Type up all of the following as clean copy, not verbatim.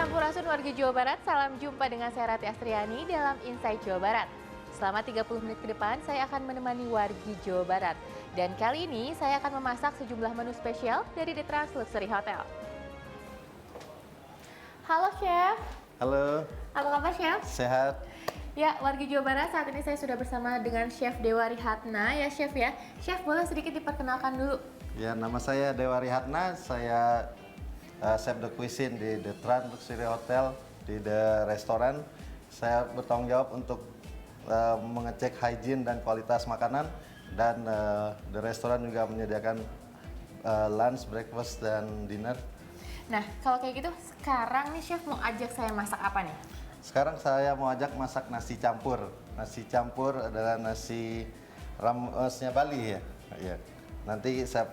Sampurasun warga Jawa Barat, salam jumpa dengan saya Rati Astriani dalam Inside Jawa Barat. Selama 30 menit ke depan, saya akan menemani wargi Jawa Barat. Dan kali ini saya akan memasak sejumlah menu spesial dari The Trans Luxury Hotel. Halo Chef. Halo. Apa kabar Chef? Sehat. Ya, wargi Jawa Barat, saat ini saya sudah bersama dengan Chef Dewa Rihatna ya Chef ya. Chef, boleh sedikit diperkenalkan dulu? Ya, nama saya Dewa Rihatna, saya chef de cuisine di The Trans Luxury Hotel, di The Restaurant. Saya bertanggung jawab untuk mengecek hygiene dan kualitas makanan, dan The Restaurant juga menyediakan lunch, breakfast, dan dinner. Nah, kalau kayak gitu, sekarang nih Chef mau ajak saya masak apa nih? Sekarang saya mau ajak masak nasi campur. Nasi campur adalah nasi ramesnya Bali ya. Ya. Nanti saya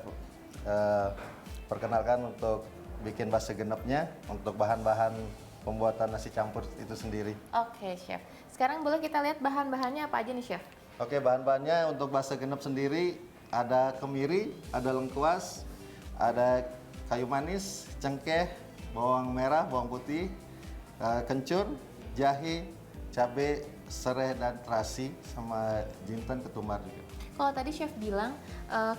perkenalkan untuk bikin base genepnya, untuk bahan-bahan pembuatan nasi campur itu sendiri. Oke, Chef. Sekarang boleh kita lihat bahan-bahannya apa aja nih, Chef? Oke, bahan-bahannya untuk base genep sendiri ada kemiri, ada lengkuas, ada kayu manis, cengkeh, bawang merah, bawang putih, kencur, jahe, cabai, serai, dan terasi, sama jinten, ketumbar juga. Kalau tadi Chef bilang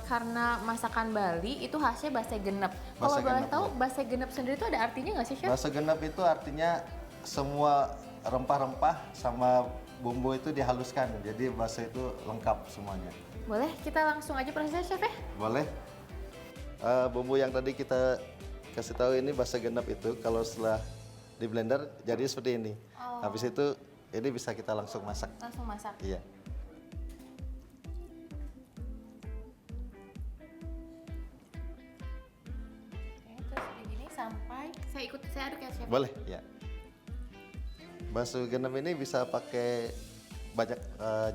karena masakan Bali itu khasnya base genep. Kalau boleh tahu ya. base genep sendiri itu ada artinya nggak sih Chef? Base genep itu artinya semua rempah-rempah sama bumbu itu dihaluskan, jadi base itu lengkap semuanya. Boleh kita langsung aja prosesnya Chef ya? Boleh. Bumbu yang tadi kita kasih tahu ini base genep itu kalau setelah di blender jadi seperti ini. Oh. Habis itu ini bisa kita langsung masak. Langsung masak? Iya. Sampai saya aduk ya Chef? Boleh, ya. Bakso genep ini bisa pakai banyak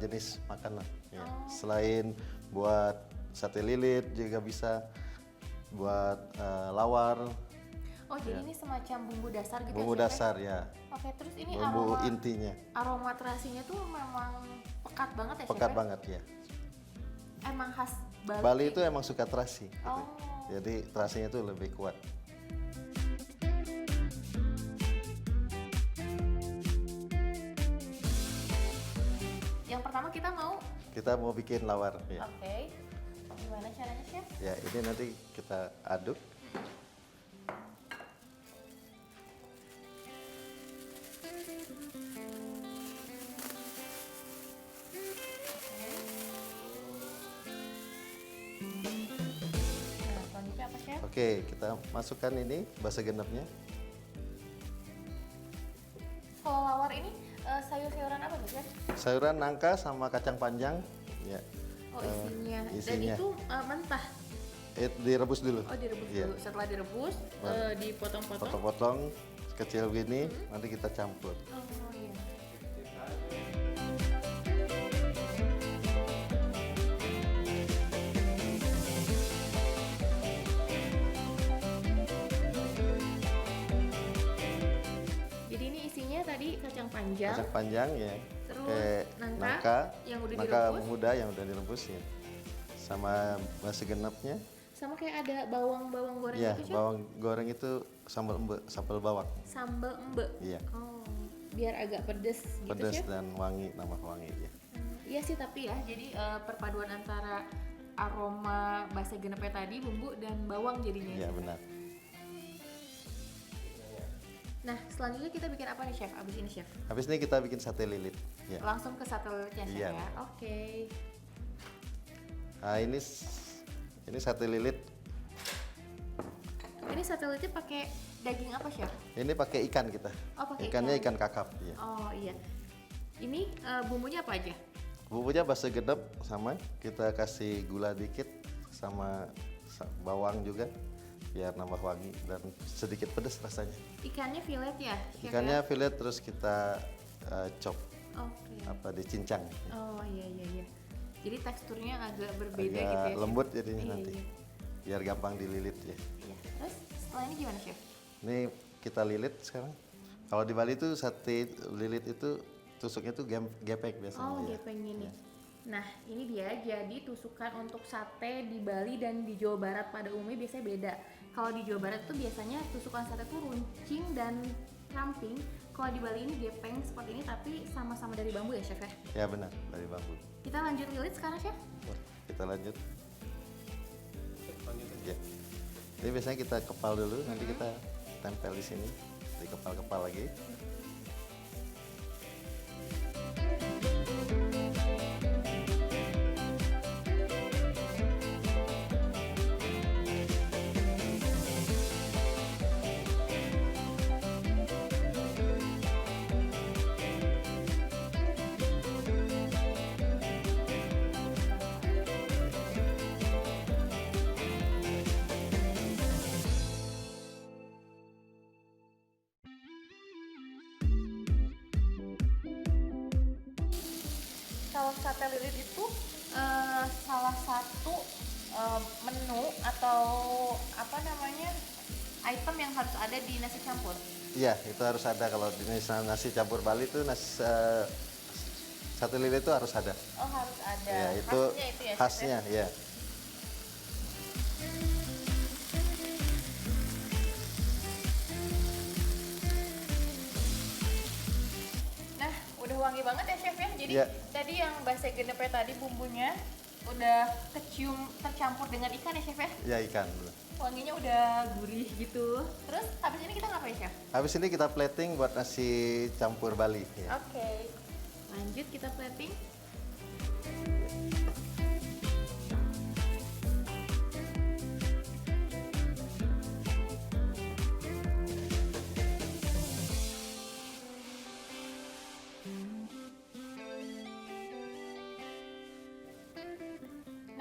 jenis makanan. Ya. Selain buat sate lilit juga bisa, buat lawar. Oh, jadi ini semacam bumbu dasar gitu bumbu ya Chef? dasar ya. Oke, terus ini bumbu intinya. Aroma terasinya tuh memang pekat banget ya Chef? Pekat banget ya. Emang khas Bali? Bali itu emang suka terasi. Oh. Gitu. Jadi terasinya tuh lebih kuat. Yang pertama kita mau bikin lawar ya. Oke. Gimana caranya Chef? Ya, ini nanti kita aduk. Nah, selanjutnya apa Chef? Oke, kita masukkan ini base genepnya. Kalau lawar ini sayur-sayuran apa tuh Chef? Sayuran nangka sama kacang panjang, ya. Oh, isinya. Isinya. Dan itu mentah? Direbus dulu. Oh, direbus ya. dulu. Setelah direbus, dipotong-potong? Potong-potong kecil begini, nanti kita campur. Oh, iya. Jadi ini isinya tadi kacang panjang. Kacang panjang ya. Terus nangka yang udah direbus. Muda yang udah direbus ya. Sama base genepnya. Sama kayak ada bawang-bawang goreng Ya, gitu Chef? bawang goreng itu sambal bawang. Sambal embe? Iya. Oh, biar agak pedes gitu Pedas Chef? dan wangi, nambah wangi ya. Iya sih, tapi ya jadi perpaduan antara aroma base genepnya tadi, bumbu dan bawang jadinya. Iya, Chef? benar. Nah, selanjutnya kita bikin apa nih Chef? Abis ini Chef? Habis ini kita bikin sate lilit. Ya. Langsung ke sate lilitnya Chef Iya. ya? Oke. Nah, ini sate lilit. Ini sate lilitnya pakai daging apa Chef? Ini pakai ikan kita. Oh, pakai Ikannya ikan. ikan kakap. Ya. Oh iya. Ini bumbunya apa aja? Bumbunya base genep, sama kita kasih gula dikit sama bawang juga biar nambah wangi dan sedikit pedas rasanya. Ikannya fillet ya? Chef, Ikannya ya? fillet, terus kita chop, Oke. dicincang. Oh iya. Jadi teksturnya agak berbeda Agak gitu ya? lembut jadinya Iya, nanti. iya. Biar gampang dililit ya. Iya. Terus setelah ini gimana Chef? Ini kita lilit sekarang. Kalau di Bali itu sate lilit itu tusuknya tuh gepek biasanya. Oh, ya. gepeng ini. Nah, ini dia. Jadi tusukan untuk sate di Bali dan di Jawa Barat pada umumnya biasanya beda. Kalau di Jawa Barat tuh biasanya tusukan sate tuh runcing dan ramping. Kalau di Bali ini gepeng seperti ini tapi sama-sama dari bambu ya, Chef ya? Ya benar, dari bambu. Kita lanjut lilit sekarang, Chef? Kita lanjut. Ya. Ini biasanya kita kepal dulu, nanti kita tempel di sini, di kepal-kepal lagi. Kalau sate lilit itu salah satu menu atau apa namanya item yang harus ada di nasi campur. Iya, itu harus ada. Kalau di nasi campur Bali itu sate lilit itu harus ada. Oh, harus ada. Ya, itu khasnya itu ya, Chef, khasnya, ya. Nah, udah wangi banget ya, Chef ya. Jadi Ya. tadi yang base genepnya tadi bumbunya udah kecium tercampur dengan ikan ya, Chef ya. Ya, ikan. Wanginya udah gurih gitu. Terus habis ini kita ngapain, Chef? Habis ini kita plating buat nasi campur Bali. Ya. Oke. Lanjut kita plating.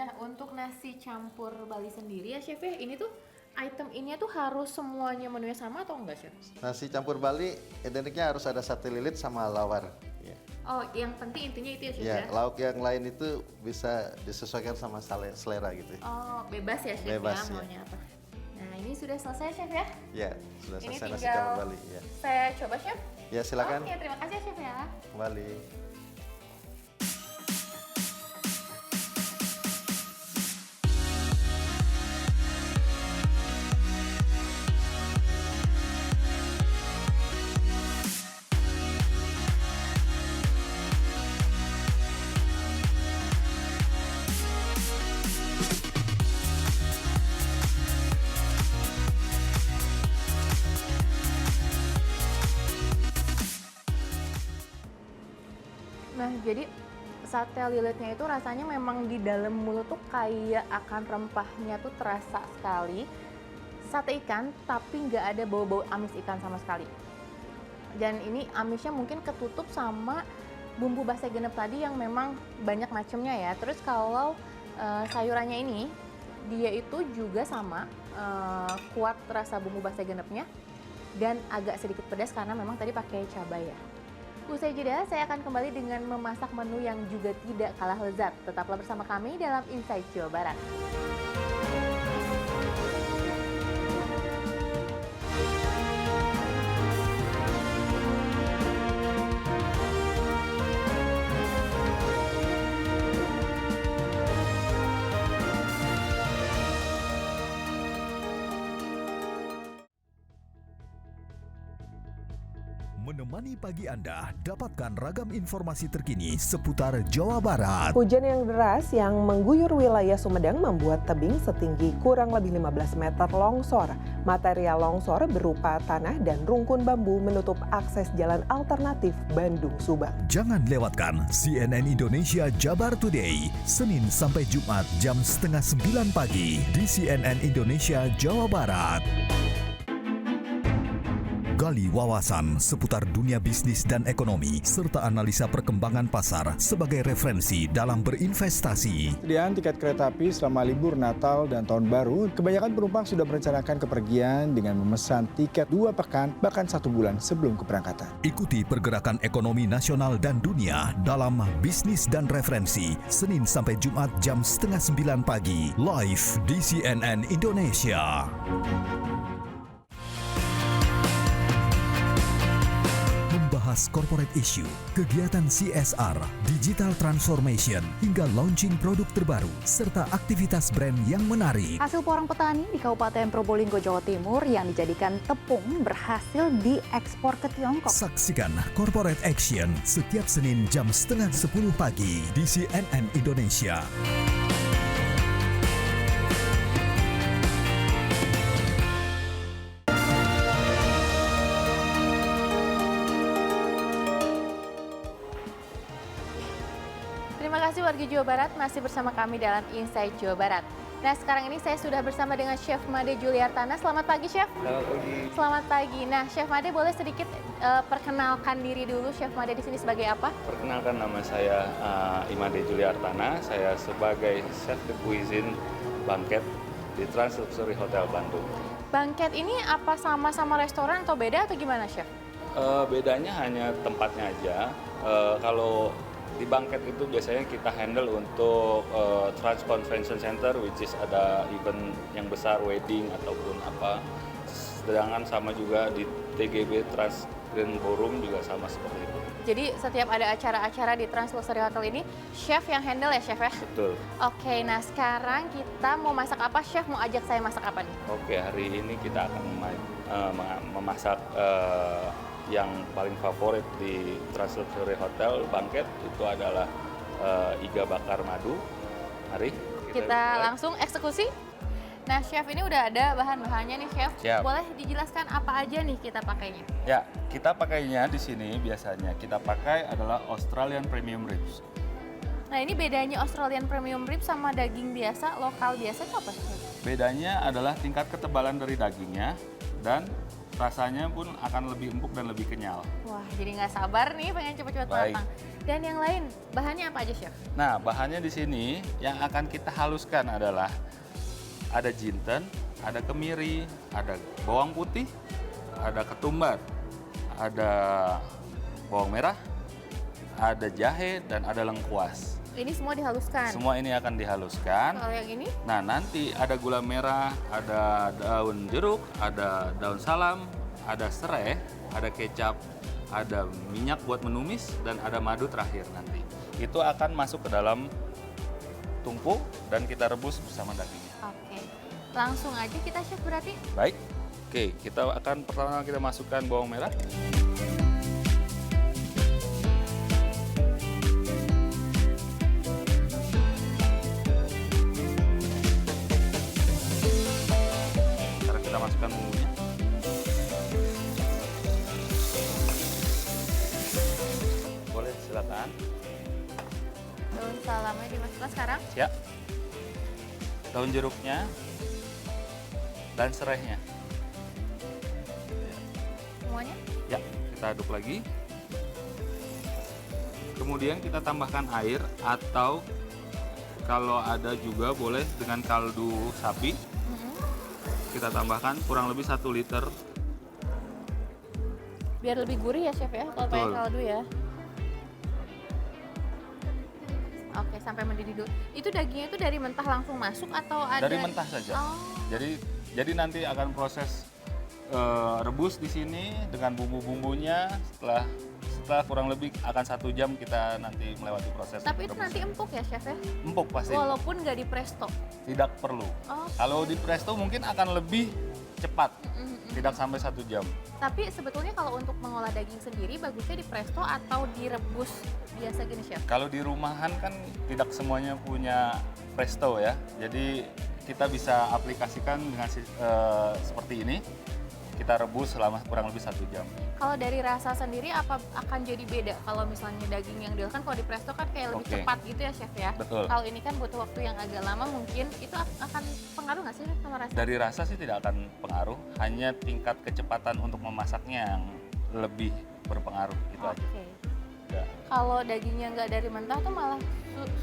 Nah, untuk nasi campur Bali sendiri ya, Chef ya, ini tuh item ini tuh harus semuanya menunya sama atau enggak, Chef? Nasi campur Bali identiknya harus ada sate lilit sama lawar. Ya. Oh, yang penting intinya itu ya, Chef Ya, ya? lauk yang lain itu bisa disesuaikan sama selera gitu. Oh, bebas ya, Chef Bebas, ya, ya. maunya apa? Nah, ini sudah selesai, Chef ya? Ya, sudah Ini selesai nasi tinggal campur Bali. Ya, saya coba, Chef. ya silakan. Oke, terima kasih ya, Chef ya. Bali. Nah, jadi sate lilitnya itu rasanya memang di dalam mulut tuh kayak akan rempahnya tuh terasa sekali. Sate ikan, tapi nggak ada bau-bau amis ikan sama sekali. Dan ini amisnya mungkin ketutup sama bumbu base genep tadi yang memang banyak macamnya ya. Terus kalau sayurannya ini, dia itu juga sama, kuat rasa bumbu base genepnya dan agak sedikit pedas karena memang tadi pakai cabai ya. Usai jeda, saya akan kembali dengan memasak menu yang juga tidak kalah lezat. Tetaplah bersama kami dalam Insight Jawa Barat. Menemani pagi Anda, dapatkan ragam informasi terkini seputar Jawa Barat. Hujan yang deras yang mengguyur wilayah Sumedang membuat tebing setinggi kurang lebih 15 meter longsor. Material longsor berupa tanah dan rungkun bambu menutup akses jalan alternatif Bandung-Subang. Jangan lewatkan CNN Indonesia Jabar Today, Senin sampai Jumat jam 8:30 pagi di CNN Indonesia Jawa Barat. Gali wawasan seputar dunia bisnis dan ekonomi, serta analisa perkembangan pasar sebagai referensi dalam berinvestasi. Persediaan tiket kereta api selama libur Natal dan Tahun Baru, kebanyakan penumpang sudah merencanakan kepergian dengan memesan tiket 2 pekan bahkan 1 bulan sebelum keberangkatan. Ikuti pergerakan ekonomi nasional dan dunia dalam Bisnis dan Referensi, Senin sampai Jumat jam 8:30 pagi, live di CNN Indonesia. membahas corporate issue, kegiatan CSR, digital transformation, hingga launching produk terbaru, serta aktivitas brand yang menarik. Hasil porang petani di Kabupaten Probolinggo, Jawa Timur yang dijadikan tepung berhasil diekspor ke Tiongkok. Saksikan Corporate Action setiap Senin jam setengah 10 pagi di CNN Indonesia. Terima kasih warga Jawa Barat masih bersama kami dalam Inside Jawa Barat. Nah, sekarang ini saya sudah bersama dengan Chef Made Juliartana. Selamat pagi, Chef. Selamat pagi. Selamat pagi. Nah, Chef Made boleh sedikit perkenalkan diri dulu. Chef Made di sini sebagai apa? Perkenalkan, nama saya Imade Juliartana. Saya sebagai chef de cuisine banket di Trans Luxury Hotel Bandung. Banket ini apa sama-sama restoran atau beda atau gimana, Chef? Bedanya hanya tempatnya aja. Kalau di banket itu biasanya kita handle untuk Trans Convention Center, which is ada event yang besar, wedding ataupun apa. Sedangkan sama juga di TGB Trans Grand Ballroom juga sama seperti itu. Jadi setiap ada acara-acara di Trans Luxury Hotel ini, chef yang handle ya, Chef ya? Betul. Oke, nah sekarang kita mau masak apa, Chef? Mau ajak saya masak apa nih? Oke, hari ini kita akan memasak yang paling favorit di Trans Luxury Hotel Banket itu adalah iga bakar madu. Mari Kita mulai. langsung eksekusi. Nah, Chef ini udah ada bahan-bahannya nih, Chef. Siap. Boleh dijelaskan apa aja nih kita pakainya? Ya, kita pakainya di sini biasanya kita pakai adalah Australian Premium Ribs. Nah, ini bedanya Australian Premium Rib sama daging biasa, lokal biasa itu apa, Chef? Bedanya adalah tingkat ketebalan dari dagingnya dan rasanya pun akan lebih empuk dan lebih kenyal. Wah, jadi nggak sabar nih pengen cepet-cepet Baik. matang. Dan yang lain, bahannya apa aja, Chef? Nah, bahannya di sini yang akan kita haluskan adalah ada jinten, ada kemiri, ada bawang putih, ada ketumbar, ada bawang merah, ada jahe, dan ada lengkuas. Ini semua dihaluskan. Semua ini akan dihaluskan. Kalau yang ini, Nah, nanti ada gula merah, ada daun jeruk, ada daun salam, ada serai, ada kecap, ada minyak buat menumis, dan ada madu terakhir nanti. Itu akan masuk ke dalam tungku dan kita rebus bersama dagingnya. oke. Langsung aja kita, Chef, berarti. Baik, oke, kita akan pertama kita masukkan bawang merah. Sekarang kita masukkan bumbunya. Boleh, silakan. Daun salamnya dimasukkan sekarang. Ya. Daun jeruknya dan serainya. Semuanya. Ya, kita aduk lagi. Kemudian kita tambahkan air atau kalau ada juga boleh dengan kaldu sapi. Kita tambahkan kurang lebih 1 liter. Biar lebih gurih ya, Chef ya, kalau pakai Betul. kaldu ya. Oke, sampai mendidih dulu. Itu dagingnya itu dari mentah langsung masuk atau ada? Dari mentah saja. Oh, Jadi nanti akan proses rebus di sini dengan bumbu-bumbunya. Setelah kurang lebih akan 1 jam kita nanti melewati proses. tapi itu rebus. nanti empuk ya, Chef ya? Empuk pasti. Walaupun nggak di presto. Tidak perlu. Oh. Kalau di presto mungkin akan lebih cepat. Tidak sampai 1 jam. Tapi sebetulnya kalau untuk mengolah daging sendiri bagusnya di presto atau direbus biasa gini, Chef? Kalau di rumahan kan tidak semuanya punya presto ya. Jadi kita bisa aplikasikan dengan seperti ini. Kita rebus selama kurang lebih 1 jam. Kalau dari rasa sendiri apa akan jadi beda kalau misalnya daging yang diolahkan kalau di presto kan kayak lebih Oke. cepat gitu ya, Chef ya? Betul. Kalau ini kan butuh waktu yang agak lama mungkin itu akan pengaruh nggak sih sama rasa? Dari rasa sih tidak akan pengaruh, hanya tingkat kecepatan untuk memasaknya yang lebih berpengaruh itu aja. Oke. Ya. Kalau dagingnya nggak dari mentah tuh malah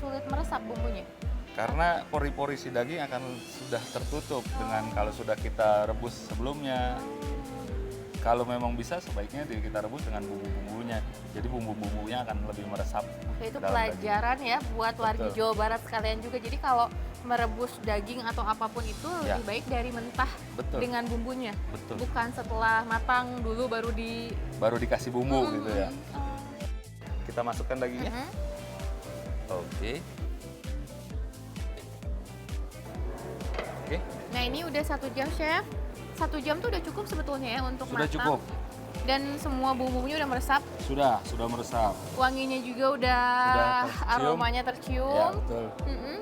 sulit meresap bumbunya. Karena pori-pori si daging akan sudah tertutup dengan kalau sudah kita rebus sebelumnya. Kalau memang bisa sebaiknya kita rebus dengan bumbu-bumbunya. Jadi bumbu-bumbunya akan lebih meresap. Oke, itu dalam pelajaran ya buat warga Betul. Jawa Barat sekalian juga. Jadi kalau merebus daging atau apapun itu Ya. lebih baik dari mentah Betul. dengan bumbunya. Betul. Bukan setelah matang dulu baru Baru dikasih bumbu gitu ya. Kita masukkan dagingnya. Mhm. Oke. Oke, Nah ini udah 1 jam chef. 1 jam tuh udah cukup sebetulnya ya untuk sudah matang. cukup. Dan semua bumbunya udah meresap. Sudah meresap. Wanginya juga udah tercium. aromanya Ya, tercium. betul. Mm-mm.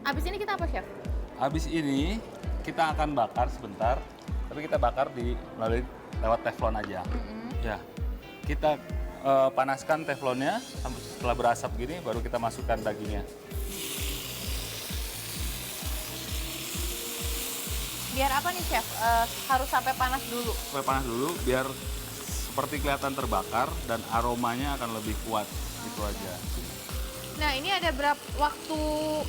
Abis ini kita apa chef? Habis ini kita akan bakar sebentar, tapi kita bakar melalui lewat teflon aja. Ya, kita panaskan teflonnya sampai setelah berasap gini, baru kita masukkan dagingnya. Biar apa nih chef? Harus sampai panas dulu. Sampai panas dulu, biar seperti kelihatan terbakar dan aromanya akan lebih kuat. Itu aja. Nah ini ada berapa waktu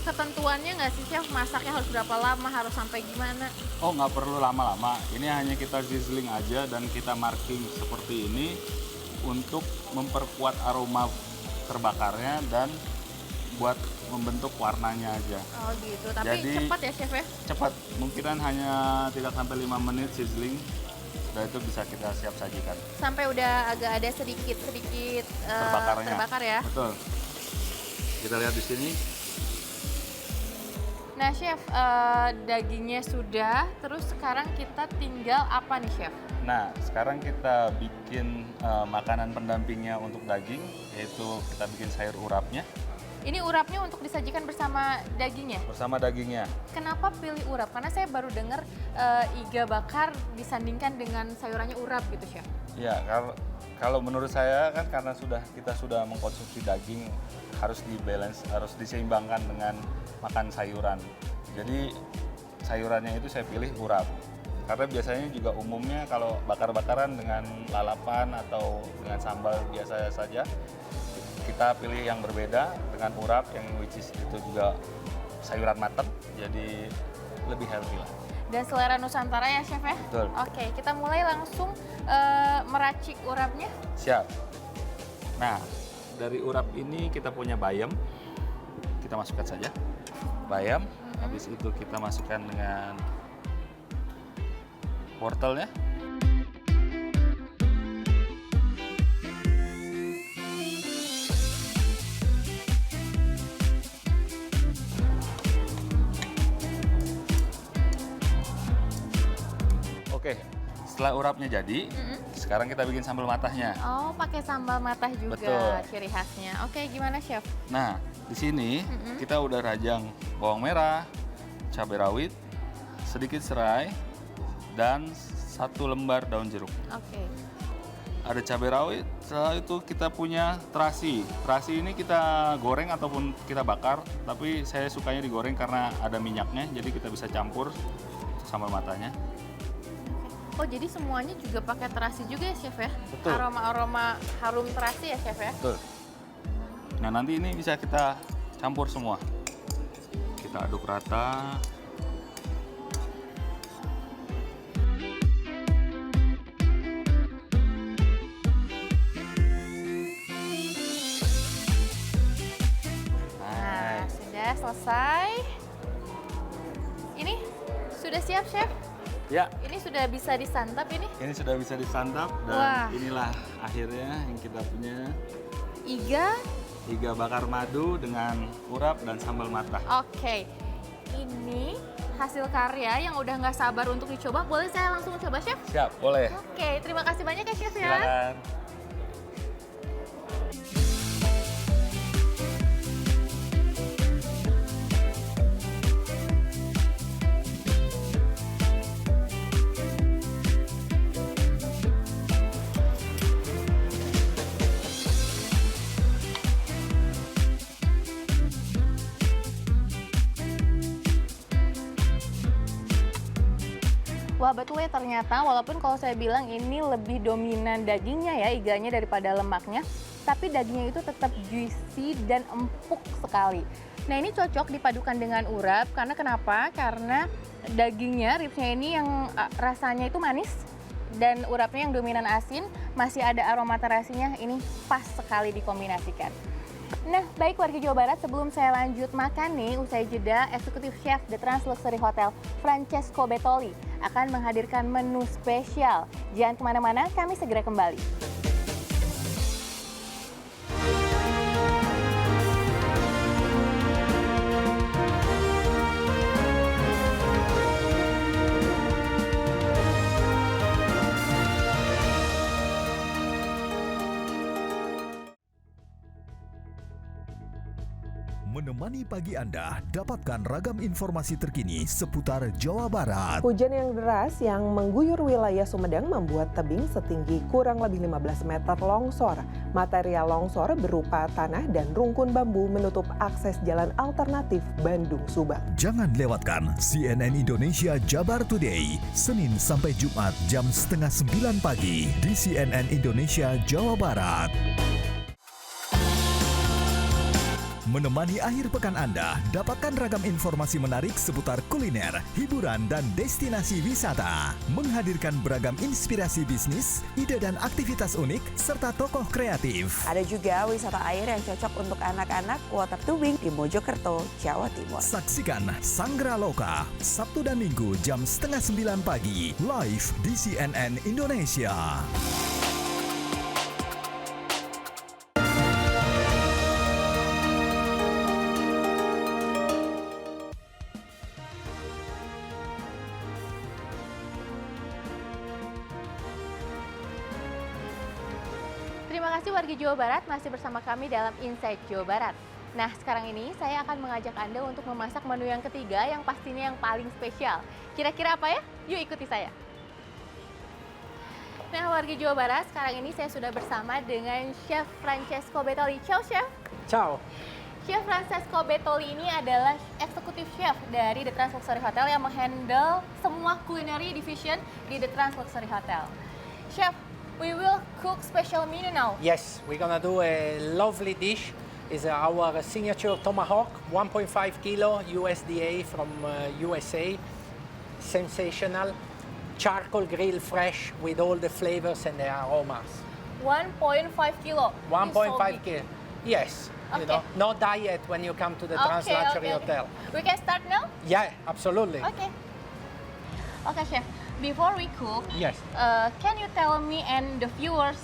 ketentuannya nggak sih chef? Masaknya harus berapa lama? Harus sampai gimana? Oh, nggak perlu lama-lama. Ini hanya kita sizzling aja dan kita marking seperti ini untuk memperkuat aroma terbakarnya dan buat membentuk warnanya aja. Oh gitu, tapi Jadi- cepat ya chef ya? Cepat, mungkinan hanya tidak sampai 5 menit sizzling. Sudah itu bisa kita siap sajikan. Sampai udah agak ada sedikit Terbakarnya. terbakar ya. Betul. Kita lihat di sini. Nah chef, dagingnya sudah, terus sekarang kita tinggal apa nih chef? Nah, sekarang kita bikin makanan pendampingnya untuk daging, yaitu kita bikin sayur urapnya Ini urapnya untuk disajikan bersama dagingnya. bersama dagingnya. Kenapa pilih urap? Karena saya baru dengar iga bakar disandingkan dengan sayurannya urap gitu chef. Ya, kalau menurut saya kan karena kita sudah mengkonsumsi daging, harus dibalance, harus diseimbangkan dengan makan sayuran. Jadi sayurannya itu saya pilih urap. Karena biasanya juga umumnya kalau bakar-bakaran dengan lalapan atau dengan sambal biasa saja, kita pilih yang berbeda dengan urap yang which is itu juga sayuran matang, jadi lebih healthy lah. Dan selera Nusantara ya chef ya? Betul. Oke, kita mulai langsung meracik urapnya. Siap. Nah, dari urap ini kita punya bayam. Kita masukkan saja. Bayam. Habis itu kita masukkan dengan wortelnya. Oke, setelah urapnya jadi, sekarang kita bikin sambal matahnya. Oh, pakai sambal matah juga Betul. ciri khasnya. Oke, gimana chef? Nah, di sini kita udah rajang bawang merah, cabai rawit, sedikit serai, dan 1 lembar daun jeruk. Oke. Ada cabai rawit, setelah itu kita punya terasi. Terasi ini kita goreng ataupun kita bakar, tapi saya sukanya digoreng karena ada minyaknya, jadi kita bisa campur sambal matanya. Oh, jadi semuanya juga pakai terasi juga ya chef ya? Betul. Aroma-aroma harum terasi ya chef ya? Betul. Nah, nanti ini bisa kita campur semua. Kita aduk rata. Nah, sudah selesai. Ini sudah siap chef? Ya, Ini sudah bisa disantap ini? ini sudah bisa disantap dan Wah. inilah akhirnya yang kita punya Iga. iga bakar madu dengan urap dan sambal matah. Oke. Ini hasil karya yang udah nggak sabar untuk dicoba. Boleh saya langsung coba chef? Siap, boleh. Oke, terima kasih banyak ya chef ya. Silakan. Wah betul ya, ternyata walaupun kalau saya bilang ini lebih dominan dagingnya ya, iganya daripada lemaknya, tapi dagingnya itu tetap juicy dan empuk sekali. Nah ini cocok dipadukan dengan urap, karena kenapa? Karena dagingnya, ribsnya ini yang rasanya itu manis dan urapnya yang dominan asin, masih ada aroma terasinya, ini pas sekali dikombinasikan. Nah, baik warga Jawa Barat, sebelum saya lanjut makan nih, usai jeda, Eksekutif Chef The Trans Luxury Hotel, Francesco Bettoli, akan menghadirkan menu spesial. Jangan kemana-mana, kami segera kembali. Menemani pagi Anda, dapatkan ragam informasi terkini seputar Jawa Barat. Hujan yang deras yang mengguyur wilayah Sumedang membuat tebing setinggi kurang lebih 15 meter longsor. Material longsor berupa tanah dan rungkun bambu menutup akses jalan alternatif Bandung-Subang. Jangan lewatkan CNN Indonesia Jabar Today, Senin sampai Jumat jam 8:30 pagi di CNN Indonesia Jawa Barat. Menemani akhir pekan Anda, dapatkan ragam informasi menarik seputar kuliner, hiburan, dan destinasi wisata. Menghadirkan beragam inspirasi bisnis, ide dan aktivitas unik, serta tokoh kreatif. Ada juga wisata air yang cocok untuk anak-anak, water tubing di Mojokerto, Jawa Timur. Saksikan Sanggra Loka, Sabtu dan Minggu jam 8:30 pagi, live di CNN Indonesia. Terima kasih warga Jawa Barat, masih bersama kami dalam Inside Jawa Barat. Nah, sekarang ini saya akan mengajak Anda untuk memasak menu yang ketiga yang pastinya yang paling spesial. Kira-kira apa ya? Yuk ikuti saya. Nah, warga Jawa Barat, sekarang ini saya sudah bersama dengan Chef Francesco Bettoli. Ciao, Chef. Ciao. Chef Francesco Bettoli ini adalah eksekutif chef dari The Trans Luxury Hotel yang menghandle semua culinary division di The Trans Luxury Hotel. Chef, we will cook special menu now. Yes, we're gonna do a lovely dish. It's our signature tomahawk, 1.5 kilo USDA from USA. Sensational. Charcoal grill fresh with all the flavors and the aromas. 1.5 kilo. 1.5 kilo. Yes. You Okay. know, no diet when you come to the Trans Luxury Hotel. We can start now? Yeah, absolutely. Okay. Okay, Chef. Before we cook, Yes. Can you tell me and the viewers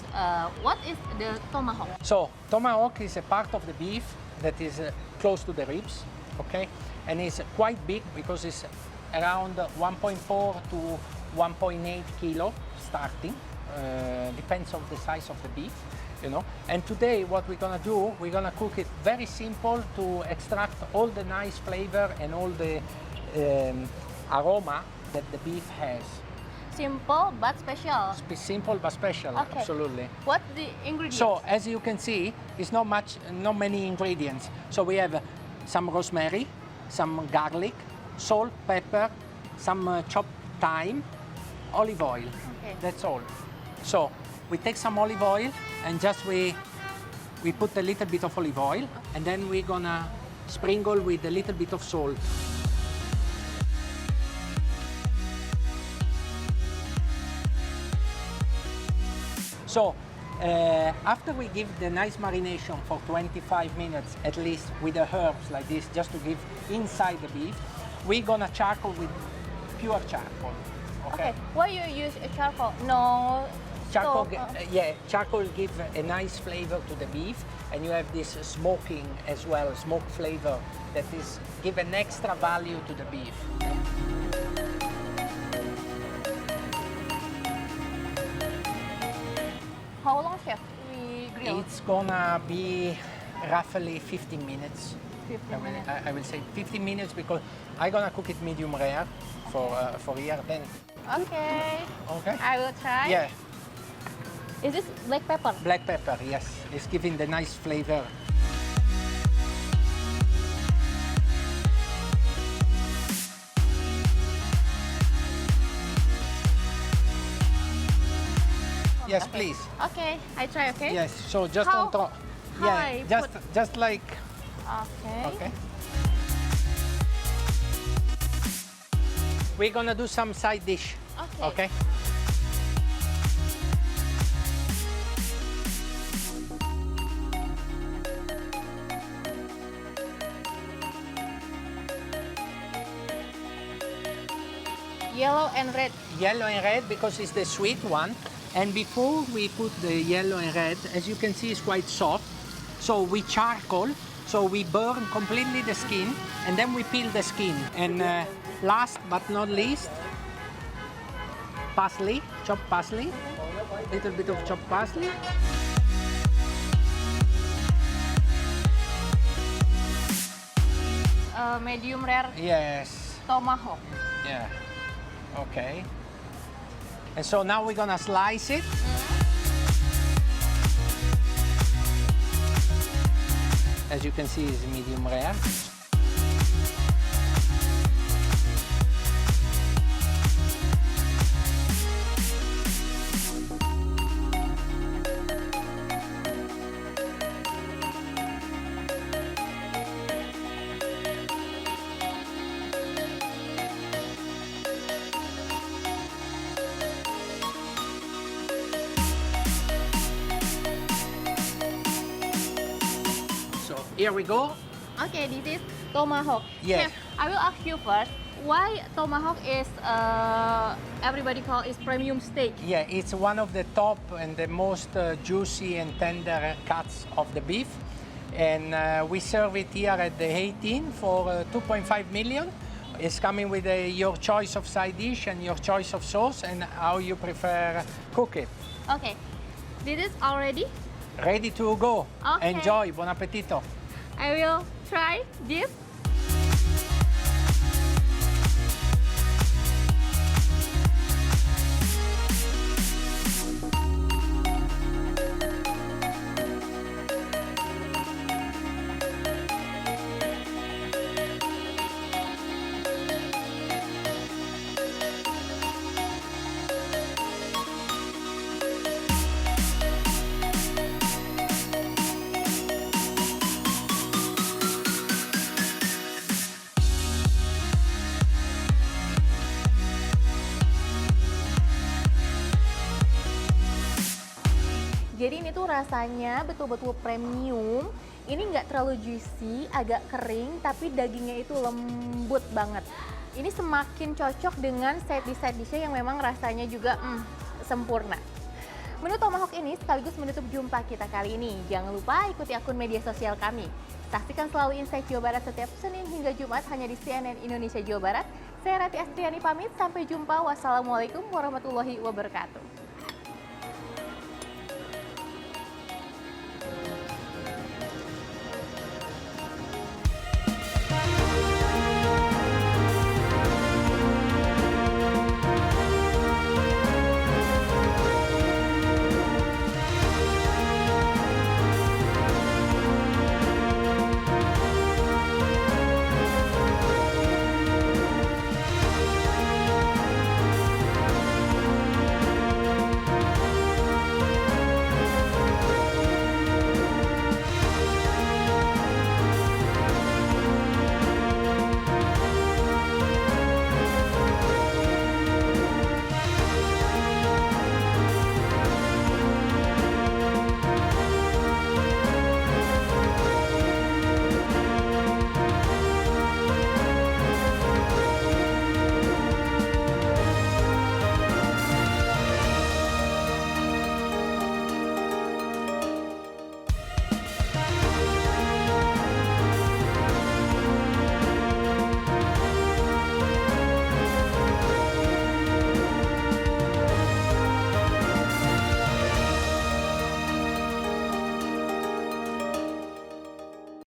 what is the tomahawk? So, tomahawk is a part of the beef that is close to the ribs, okay? And it's quite big because it's around 1.4 to 1.8 kilo starting. Depends on the size of the beef, you know. And today what we're gonna do, we're gonna cook it very simple to extract all the nice flavor and all the aroma that the beef has. Simple but special. Simple but special, Okay. absolutely. What the ingredients? So as you can see, it's not many ingredients. So we have some rosemary, some garlic, salt, pepper, some chopped thyme, olive oil. Okay. That's all. So we take some olive oil and just we put a little bit of olive oil, and then we're gonna sprinkle with a little bit of salt. So, after we give the nice marination for 25 minutes at least with the herbs like this, just to give inside the beef, we're gonna charcoal with pure charcoal. Okay. Why you use a charcoal? No. Charcoal, stove, yeah, charcoal give a nice flavor to the beef, and you have this smoking as well, smoke flavor that is give an extra value to the beef. How long, Chef? We grill. It's gonna be roughly 15 minutes. 15 minutes. I will say 15 minutes because I'm gonna cook it medium rare for here. Then, Okay. okay. I will try. Yeah, Is this black pepper? black pepper. Yes, it's giving the nice flavor. Yes, please. Okay, I try. Okay. Yes. So just How- on top. how Yeah, I just like Okay. okay. We're gonna do some side dish. Okay. Okay. Yellow and red. Yellow and red because it's the sweet one. And before we put the yellow and red, as you can see, it's quite soft. So we charcoal, so we burn completely the skin, and then we peel the skin. And last but not least, parsley, chopped parsley, little bit of chopped parsley. Medium rare Yes, tomahawk. yeah, okay. And so now we're gonna slice it. As you can see, it's medium rare. So here we go. Okay, this is tomahawk. Yes. Chef, I will ask you first, why tomahawk is everybody call is premium steak? Yeah, it's one of the top and the most juicy and tender cuts of the beef. And we serve it here at the 18 for 2.5 million. It's coming with your choice of side dish and your choice of sauce and how you prefer cook it. Okay, this is already. Ready to go. Okay. Enjoy. Buon appetito. I will try this. Jadi ini tuh rasanya betul-betul premium. Ini nggak terlalu juicy, agak kering, tapi dagingnya itu lembut banget. Ini semakin cocok dengan side dish-nya yang memang rasanya juga sempurna. Menu tomahawk ini sekaligus menutup jumpa kita kali ini. Jangan lupa ikuti akun media sosial kami. Saksikan selalu Insight Jawa Barat setiap Senin hingga Jumat hanya di CNN Indonesia Jawa Barat. Saya Rati Astriani pamit, sampai jumpa. Wassalamualaikum warahmatullahi wabarakatuh.